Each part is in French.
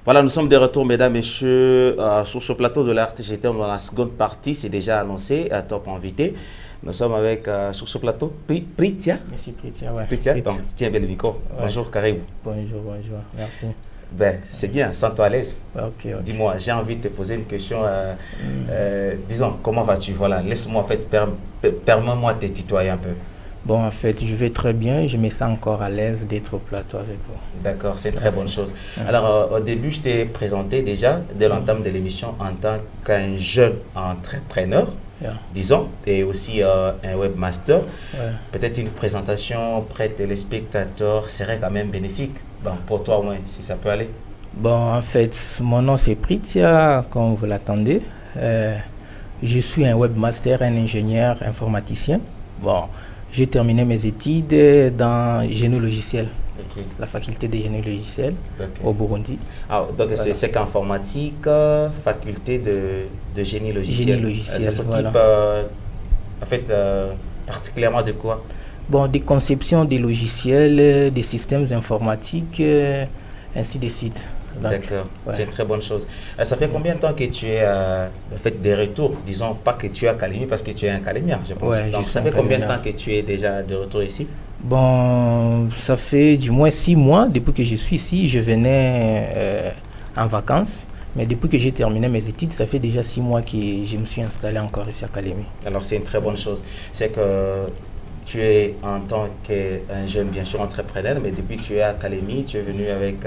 Voilà, nous sommes de retour, mesdames, messieurs, sur ce plateau de l'art. J'étais dans la seconde partie, c'est déjà annoncé, à top invité. Nous sommes avec, sur ce plateau, Pritia. Merci Pritia, ouais. Pritia, donc, tiens bien le micro. Ouais. Bonjour, Caribou. Bonjour, merci. Ben, c'est bien, sens-toi à l'aise. Okay. Dis-moi, j'ai envie de te poser une question. Disons, comment vas-tu? Voilà, laisse-moi, en fait, permets-moi de te tutoyer un peu. Bon, en fait, je vais très bien. Je me sens encore à l'aise d'être au plateau avec vous. D'accord, c'est une très bonne chose. Alors, au début, je t'ai présenté déjà, dès l'entame de l'émission, en tant qu'un jeune entrepreneur, disons, et aussi un webmaster. Peut-être une présentation auprès des téléspectateurs serait quand même bénéfique. Bon, pour toi, au moins, si ça peut aller. Bon, en fait, mon nom c'est Pritia, comme vous l'attendez. Je suis un webmaster, un ingénieur informaticien. Bon, j'ai terminé mes études dans génie logiciel, la faculté de génie logiciel au Burundi. Ah, donc voilà. C'est qu'informatique, faculté de génie logiciel. Génie logiciel, ça s'occupe en fait particulièrement de quoi? Bon, des conceptions des logiciels, des systèmes informatiques, ainsi de suite. D'accord, c'est une très bonne chose. Ça fait combien de temps que tu es en fait des retours, disons pas que tu es académie parce que tu es un académien, je pense. Donc ça fait combien de temps que tu es déjà de retour ici? Bon, ça fait du moins 6 mois depuis que je suis ici. Je venais en vacances, mais depuis que j'ai terminé mes études, ça fait déjà 6 mois que je me suis installé encore ici à Kalemi. Alors c'est une très bonne chose. C'est que tu es en tant qu'un jeune, bien sûr, entrepreneur, mais depuis que tu es à Kalemi, tu es venu avec,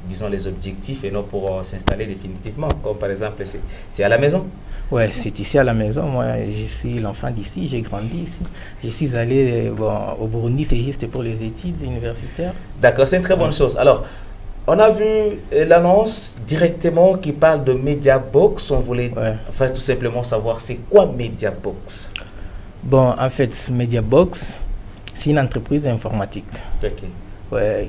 disons, les objectifs et non pour s'installer définitivement, comme par exemple, c'est à la maison? Ouais, c'est ici à la maison. Moi, je suis l'enfant d'ici, j'ai grandi ici. Je suis allé au Burundi, c'est juste pour les études universitaires. D'accord, c'est une très bonne chose. Alors, on a vu l'annonce directement qui parle de Mediabox. On voulait enfin, tout simplement savoir c'est quoi Mediabox? Bon, en fait, Mediabox, c'est une entreprise informatique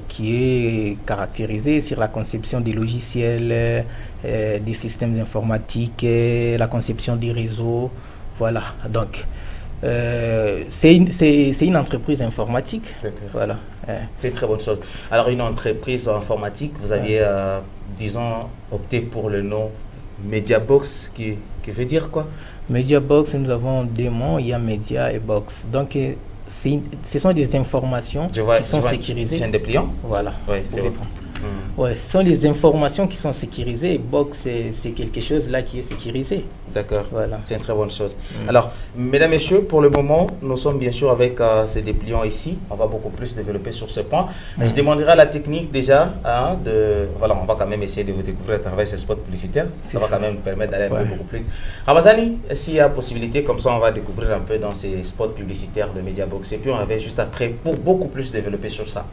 qui est caractérisée sur la conception des logiciels, des systèmes informatiques, la conception des réseaux. Voilà, donc c'est une entreprise informatique. Voilà. C'est une très bonne chose. Alors, une entreprise informatique, vous aviez, disons, opté pour le nom Mediabox qui veut dire quoi? Mediabox, nous avons deux mots, il y a Media et Box. Donc, ce sont des informations qui sont sécurisées. Chaîne de pliants? Voilà. Oui, c'est vrai. Ouais, ce sont les informations qui sont sécurisées et Box, c'est quelque chose là qui est sécurisé. D'accord, voilà. C'est une très bonne chose. Alors, mesdames, messieurs, pour le moment, nous sommes bien sûr avec ces dépliants ici. On va beaucoup plus développer sur ce point. Je demanderai à la technique déjà, voilà, on va quand même essayer de vous découvrir à travers ces spots publicitaires. Ça va quand même permettre d'aller un peu beaucoup plus. Ramazani, s'il y a possibilité, comme ça on va découvrir un peu dans ces spots publicitaires de Mediabox. Et puis on revient juste après pour beaucoup plus développer sur ça.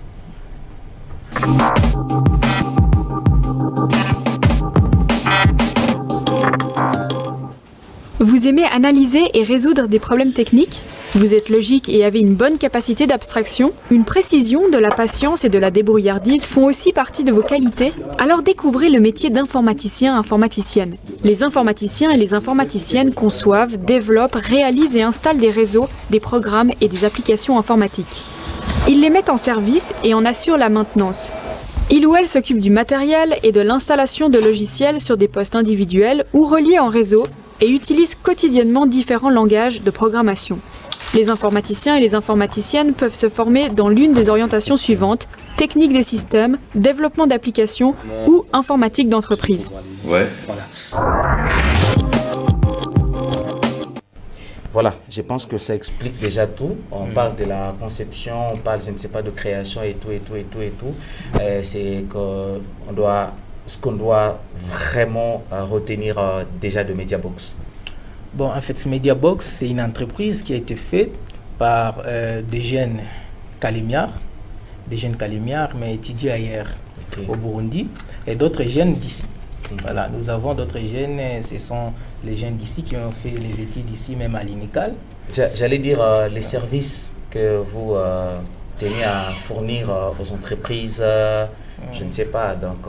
Vous aimez analyser et résoudre des problèmes techniques? Vous êtes logique et avez une bonne capacité d'abstraction? Une précision, de la patience et de la débrouillardise font aussi partie de vos qualités? Alors découvrez le métier d'informaticien, informaticienne. Les informaticiens et les informaticiennes conçoivent, développent, réalisent et installent des réseaux, des programmes et des applications informatiques. Ils les mettent en service et en assurent la maintenance. Il ou elle s'occupe du matériel et de l'installation de logiciels sur des postes individuels ou reliés en réseau et utilisent quotidiennement différents langages de programmation. Les informaticiens et les informaticiennes peuvent se former dans l'une des orientations suivantes: technique des systèmes, développement d'applications ou informatique d'entreprise. Voilà, je pense que ça explique déjà tout. On parle de la conception, on parle, je ne sais pas, de création et tout. C'est ce qu'on doit vraiment retenir déjà de Mediabox. Bon, en fait, Mediabox, c'est une entreprise qui a été faite par des jeunes Kalemiards, mais étudiés ailleurs au Burundi, et d'autres jeunes d'ici. Voilà, nous avons d'autres jeunes, ce sont les jeunes d'ici qui ont fait les études ici, même à l'INICAL. J'allais dire les services que vous tenez à fournir aux entreprises, je ne sais pas, donc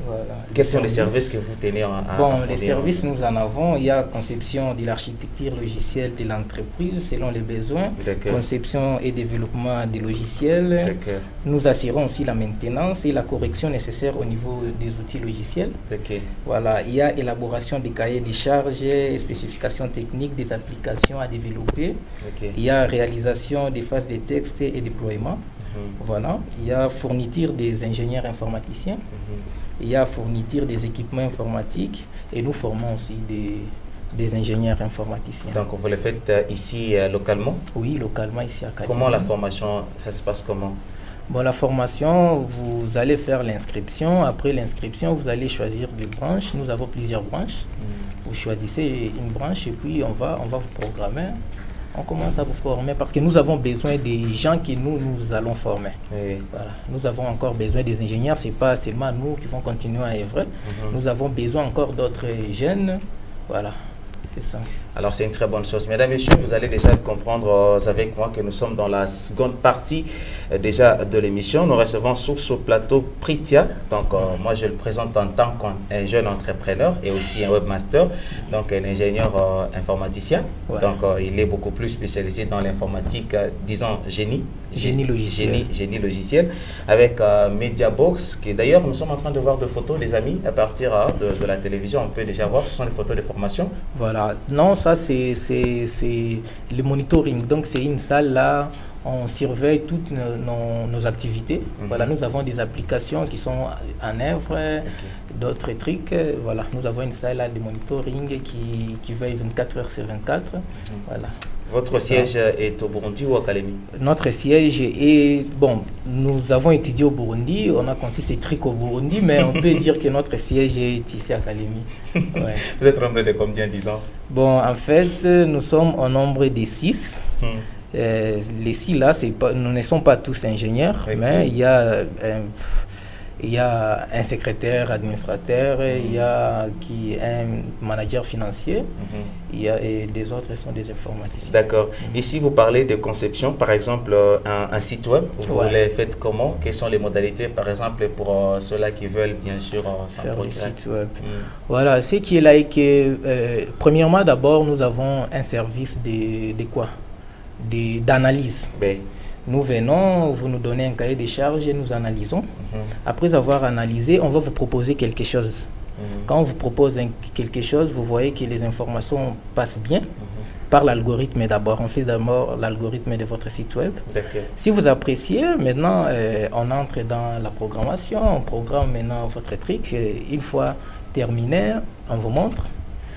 Voilà. Quels sont les services que vous tenez à les services, nous en avons. Il y a conception de l'architecture logicielle de l'entreprise selon les besoins. Conception et développement des logiciels. Nous assurons aussi la maintenance et la correction nécessaire au niveau des outils logiciels. Voilà. Il y a élaboration des cahiers des charges et spécifications techniques des applications à développer. Il y a réalisation des phases de texte et déploiement. Voilà. Il y a fourniture des ingénieurs informaticiens. Il y a fourniture des équipements informatiques et nous formons aussi des ingénieurs informaticiens. Donc vous le faites ici localement? Oui, localement ici à Kalemi. Comment la formation, ça se passe comment? Bon, la formation, vous allez faire l'inscription. Après l'inscription, vous allez choisir les branches. Nous avons plusieurs branches. Vous choisissez une branche et puis on va vous programmer. On commence à vous former parce que nous avons besoin des gens que nous allons former. Voilà. Nous avons encore besoin des ingénieurs. Ce n'est pas seulement nous qui vont continuer à œuvrer. Nous avons besoin encore d'autres jeunes. Voilà, c'est ça. Alors c'est une très bonne chose. Mesdames et messieurs, vous allez déjà comprendre avec moi que nous sommes dans la seconde partie déjà de l'émission. Nous recevons sur ce plateau Pritia. Donc moi je le présente en tant qu'un jeune entrepreneur et aussi un webmaster, donc un ingénieur informaticien. Donc il est beaucoup plus spécialisé dans l'informatique, disons génie logiciel avec Mediabox, qui d'ailleurs nous sommes en train de voir des photos, les amis, à partir de la télévision. On peut déjà voir, ce sont les photos de formation. Voilà, non, ça c'est le monitoring. Donc c'est une salle là, on surveille toutes nos activités. Voilà, nous avons des applications qui sont en œuvre, d'autres trucs. Voilà, nous avons une salle là de monitoring qui veille 24 heures sur 24. Voilà. Votre siège est au Burundi ou à Kalemi? Notre siège est... Bon, nous avons étudié au Burundi, on a conçu ces trucs au Burundi, mais on peut dire que notre siège est ici à Kalemi. Ouais. Vous êtes nombre de combien, disons? Bon, en fait, nous sommes au nombre de 6. Les 6 là, nous ne sommes pas tous ingénieurs, mais il y a un secrétaire administrateur, il y a un manager financier, et les autres sont des informaticiens. D'accord. Ici, vous parlez de conception, par exemple, un site web. Vous les faites comment? Quelles sont les modalités, par exemple, pour ceux-là qui veulent, bien sûr, faire des sites web. Voilà, ce qui est là est que, premièrement, d'abord, nous avons un service d'analyse. Nous venons, vous nous donnez un cahier de charges et nous analysons. Après avoir analysé, on va vous proposer quelque chose. Quand on vous propose quelque chose, vous voyez que les informations passent bien par l'algorithme d'abord. On fait d'abord l'algorithme de votre site web. Si vous appréciez, maintenant, on entre dans la programmation, on programme maintenant votre truc. Une fois terminé, on vous montre.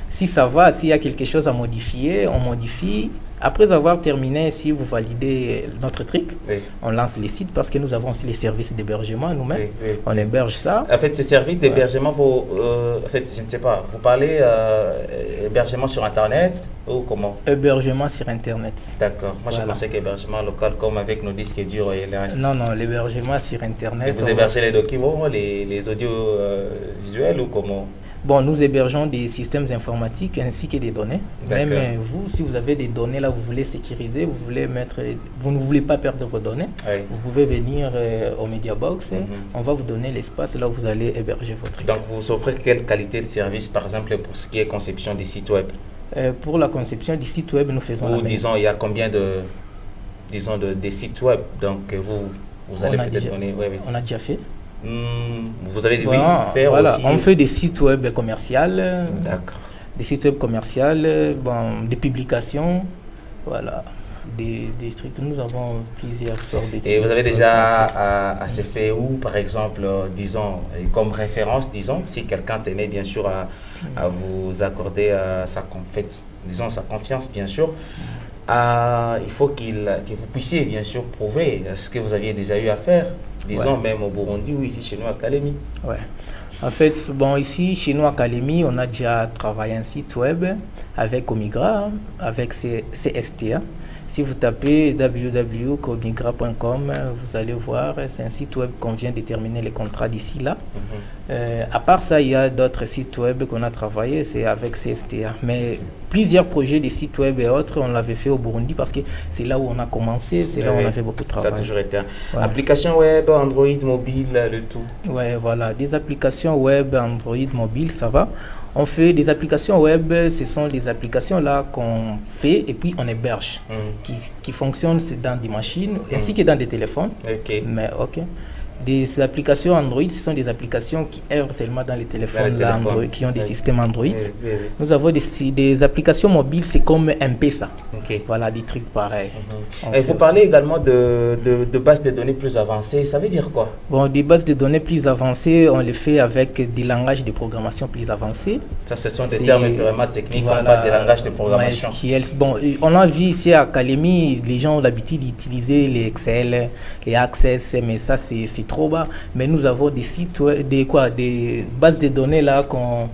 Si ça va, s'il y a quelque chose à modifier, on modifie. Après avoir terminé, si vous validez notre truc, on lance les sites parce que nous avons aussi les services d'hébergement nous-mêmes. On héberge ça. En fait, ces services d'hébergement, en fait, je ne sais pas, vous parlez hébergement sur Internet ou comment? Hébergement sur Internet. D'accord. Moi, je pensais qu'hébergement local, comme avec nos disques durs et les restes. Non, l'hébergement sur Internet. Et vous hébergez les documents, les audios visuels ou comment? Bon, nous hébergeons des systèmes informatiques ainsi que des données. Même vous, si vous avez des données là, vous voulez sécuriser, vous ne voulez pas perdre vos données, vous pouvez venir au Mediabox. On va vous donner l'espace là où vous allez héberger votre. Donc, vous offrez quelle qualité de service, par exemple, pour ce qui est conception des sites web? Pour la conception des sites web, nous faisons ou disons, il y a combien de sites web? Donc, vous allez peut-être donner... On a déjà fait. Vous avez faire aussi. On fait des sites web commerciaux. D'accord. Des sites web commerciaux, des publications, voilà, des trucs. Nous avons plusieurs sortes de sites. Et vous avez déjà assez fait où, par exemple, disons, comme référence, disons, si quelqu'un tenait bien sûr à vous accorder sa confiance, bien sûr. Il faut que vous puissiez bien sûr prouver ce que vous aviez déjà eu à faire, disons même au Burundi ou ici chez nous à Kalemi. En fait, ici chez nous à Kalemi, on a déjà travaillé un site web avec Omigra, avec CSTA. Si vous tapez www.comigra.com, vous allez voir, c'est un site web qu'on vient de terminer les contrats d'ici là. À part ça, il y a d'autres sites web qu'on a travaillé, c'est avec CSTA. Mais plusieurs projets de sites web et autres, on l'avait fait au Burundi parce que c'est là où on a commencé, c'est là où on a fait beaucoup de travail. Ça a toujours été. Applications web, Android, mobile, le tout. Oui, voilà, des applications web, Android, mobile, ça va. On fait des applications web, ce sont des applications là qu'on fait et puis on héberge, qui fonctionnent dans des machines ainsi que dans des téléphones. Mais des applications Android, ce sont des applications qui œuvrent seulement dans les téléphones Android, qui ont des systèmes Android. Nous avons des applications mobiles, c'est comme M-Pesa. Voilà, des trucs pareils. Et vous parlez également de bases de données plus avancées, ça veut dire quoi? Bon, des bases de données plus avancées, on les fait avec des langages de programmation plus avancés. Ça, ce sont des termes purement techniques, voilà, des langages de programmation. Bon, on a vu ici à Académie, les gens ont l'habitude d'utiliser les Excel, les Access, mais ça c'est trop bas. Mais nous avons des sites, des bases de données là qu'on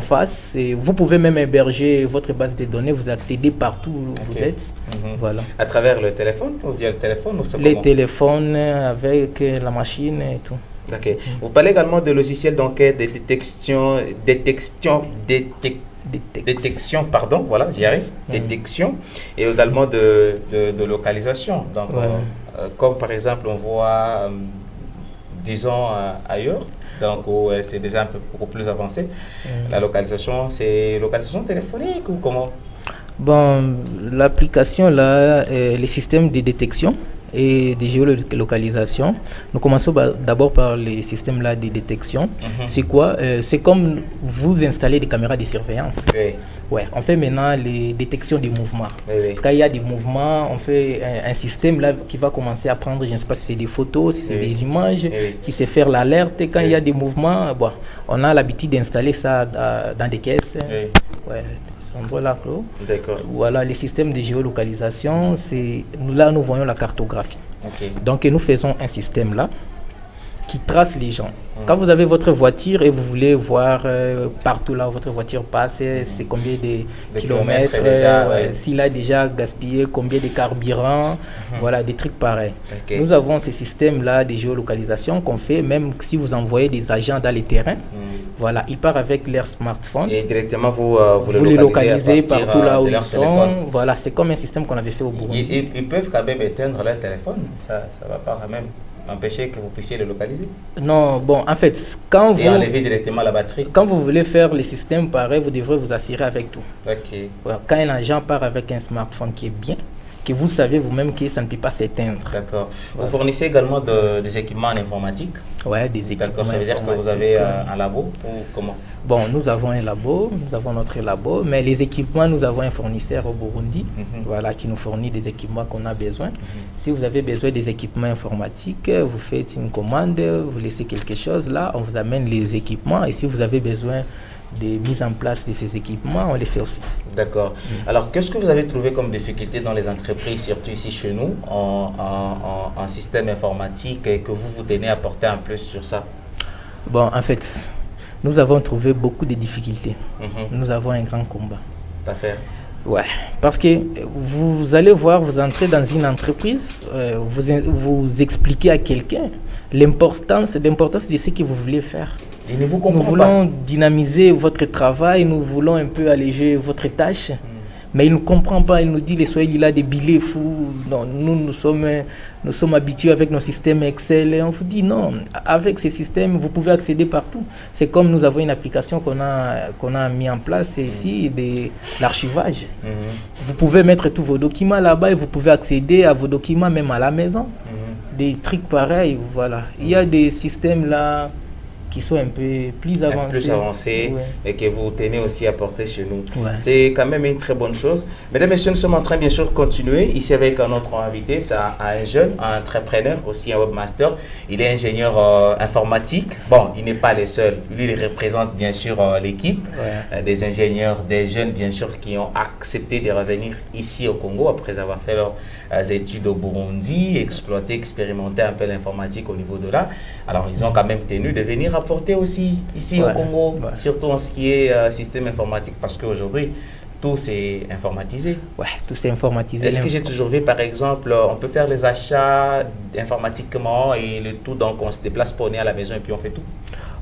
fasse. Et vous pouvez même héberger votre base de données, vous accédez partout où vous êtes. Voilà. À travers le téléphone ou via le téléphone ou les téléphones avec la machine et tout. Ok. Vous parlez également de logiciels donc de détection, pardon, voilà, j'y arrive, détection, et également de localisation. Donc, comme par exemple, on voit, disons, ailleurs, donc c'est déjà un peu beaucoup plus avancé. La localisation, c'est localisation téléphonique ou comment? Bon, l'application là, les systèmes de détection et de géolocalisation. Nous commençons d'abord par les systèmes là de détection. C'est quoi? C'est comme vous installez des caméras de surveillance. Ouais, on fait maintenant les détections des mouvements. Quand il y a des mouvements, on fait un système là qui va commencer à prendre, je ne sais pas si c'est des photos, si c'est des images, si c'est faire l'alerte. Quand il y a des mouvements, bon, on a l'habitude d'installer ça dans des caisses. D'accord. Voilà, les systèmes de géolocalisation, là nous voyons la cartographie. Donc nous faisons un système là qui trace les gens. Quand vous avez votre voiture et vous voulez voir partout là où votre voiture passe, c'est combien de kilomètres, s'il a déjà gaspillé, combien de carburant, voilà, des trucs pareils. Nous avons ces systèmes-là de géolocalisation qu'on fait, même si vous envoyez des agents dans les terrains, voilà, ils partent avec leur smartphone. Et directement, vous les localisez partout là où ils sont. Voilà, c'est comme un système qu'on avait fait au Burundi. Ils peuvent quand même éteindre leur téléphone, ça va pas quand même empêcher que vous puissiez le localiser? Non, bon, en fait, quand vous... Et enlever directement la batterie? Quand vous voulez faire les systèmes pareils, vous devrez vous assurer avec tout. Voilà, quand un agent part avec un smartphone qui est bien, que vous savez vous-même que ça ne peut pas s'éteindre. D'accord. Vous fournissez également des équipements en informatique? Oui, des équipements. D'accord, ça veut dire que vous avez un labo ou comment? Bon, nous avons un labo, nous avons notre labo, mais les équipements, nous avons un fournisseur au Burundi, voilà, qui nous fournit des équipements qu'on a besoin. Si vous avez besoin des équipements informatiques, vous faites une commande, vous laissez quelque chose là, on vous amène les équipements, et si vous avez besoin de mise en place de ces équipements, on les fait aussi. D'accord. Alors, qu'est-ce que vous avez trouvé comme difficulté dans les entreprises, surtout ici chez nous, en système informatique, et que vous tenez à porter un plus sur ça? Bon, en fait, nous avons trouvé beaucoup de difficultés. Nous avons un grand combat à faire. Ouais, parce que vous allez voir, vous entrez dans une entreprise, vous expliquez à quelqu'un l'importance de ce que vous voulez faire. Il ne vous comprend pas. Nous voulons dynamiser votre travail, nous voulons un peu alléger votre tâche, mais il ne comprend pas, il nous dit les soyez là des billets fous. Non, nous sommes habitués avec nos systèmes Excel et on vous dit non, avec ces systèmes vous pouvez accéder partout. C'est comme nous avons une application qu'on a mis en place ici, de l'archivage. Vous pouvez mettre tous vos documents là-bas et vous pouvez accéder à vos documents même à la maison. Des trucs pareils, voilà. Il y a des systèmes là qui sont un peu plus avancés. Et que vous tenez aussi à porter chez nous. C'est quand même une très bonne chose. Mesdames et messieurs, nous sommes en train bien sûr de continuer ici avec notre invité, c'est un jeune entrepreneur, aussi un webmaster. Il est ingénieur informatique. Bon, il n'est pas le seul. Lui, il représente bien sûr l'équipe des ingénieurs, des jeunes bien sûr qui ont accepté de revenir ici au Congo après avoir fait leurs études au Burundi, expérimenter un peu l'informatique au niveau de là. Alors, ils ont quand même tenu de venir apporter aussi ici au Congo, surtout en ce qui est système informatique, parce qu'aujourd'hui, tout c'est informatisé. Ouais, tout c'est informatisé. Est-ce que j'ai toujours vu, par exemple, on peut faire les achats informatiquement et le tout, donc on se déplace pour aller à la maison et puis on fait tout?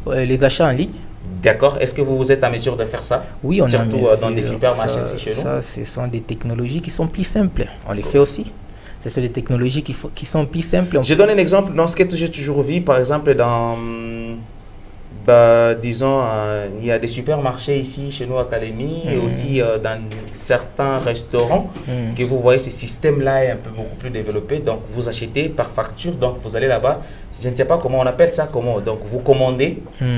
Ouais, les achats en ligne. D'accord. Est-ce que vous êtes en mesure de faire ça? Oui, on surtout dans des supermarchés chez nous. Ça, ce sont des technologies qui sont plus simples. On les fait aussi. Ce sont des technologies qui sont plus simples. Je donne un exemple dans ce que j'ai toujours vu, par exemple, dans... disons, il y a des supermarchés ici chez nous à Calémie et aussi dans certains restaurants que vous voyez ce système-là est un peu beaucoup plus développé. Donc, vous achetez par facture, donc vous allez là-bas. Je ne sais pas comment on appelle ça, comment. Donc, vous commandez,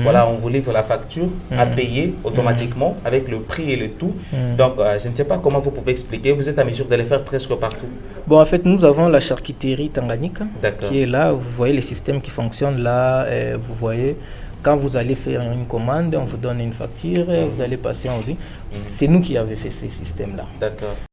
voilà, on vous livre la facture à payer automatiquement avec le prix et le tout. Donc, je ne sais pas comment vous pouvez expliquer. Vous êtes à mesure de les faire presque partout. Bon, en fait, nous avons la charcuterie Tanganyika qui est là. Vous voyez les systèmes qui fonctionnent là. Vous voyez. Quand vous allez faire une commande, on vous donne une facture, vous allez passer en ligne. C'est nous qui avons fait ces systèmes-là. D'accord.